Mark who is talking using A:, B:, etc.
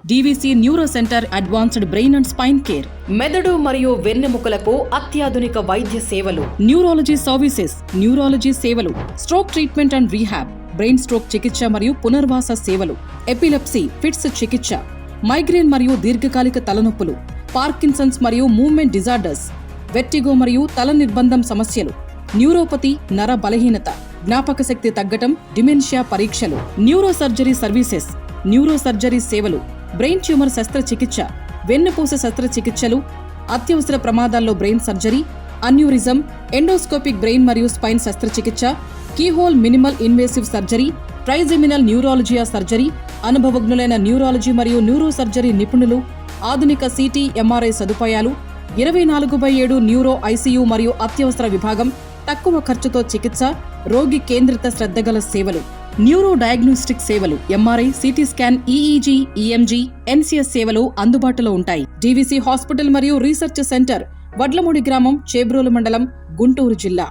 A: DVC neuro centre advanced brain and spine care, మెదడు మరియు వెన్నెముకలకు అత్యాధునిక వైద్య సేవలు, న్యూరాలజీ సర్వీసెస్, న్యూరాలజీ సేవలు, stroke treatment and rehab, brain stroke చికిత్స మరియు పునర్వాస సేవలు, ఎపిలెప్సీ ఫిట్స్ చికిత్స, మైగ్రేన్ మరియు దీర్ఘకాలిక తలనొప్పులు, పార్కిన్సన్స్ మరియు మూవ్మెంట్ డిజార్డర్స్, వెర్టిగో మరియు తల నిర్బంధం సమస్యలు, న్యూరోపతి నర బలహీనత, జ్ఞాపక శక్తి తగ్గటం, డిమెన్షియా పరీక్షలు, neuro surgery services, neuro surgery సేవలు, బ్రెయిన్ ట్యూమర్ శస్త్రచికిత్స, వెన్నుపూస శస్త్రచికిత్సలు, అత్యవసర ప్రమాదాల్లో brain surgery, aneurysm, endoscopic brain మరియు స్పైన్ శస్త్రచికిత్స, keyhole minimal invasive surgery, trigeminal neuralgia surgery, అనుభవజ్ఞులైన న్యూరాలజీ మరియు న్యూరో సర్జరీ నిపుణులు, ఆధునిక సిటీ ఎంఆర్ఐ సదుపాయాలు, 24/7 న్యూరో ఐసీయూ మరియు అత్యవసర విభాగం, తక్కువ ఖర్చుతో చికిత్స, రోగి కేంద్రిత శ్రద్ధగల సేవలు, న్యూరో డయాగ్నోస్టిక్ సేవలు, MRI, CT scan, EEG, EMG, NCS సేవలు అందుబాటులో ఉంటాయి. డీవీసీ హాస్పిటల్ మరియు రీసెర్చ్ సెంటర్, వడ్లమూడి గ్రామం, చేబ్రోలు మండలం, గుంటూరు జిల్లా.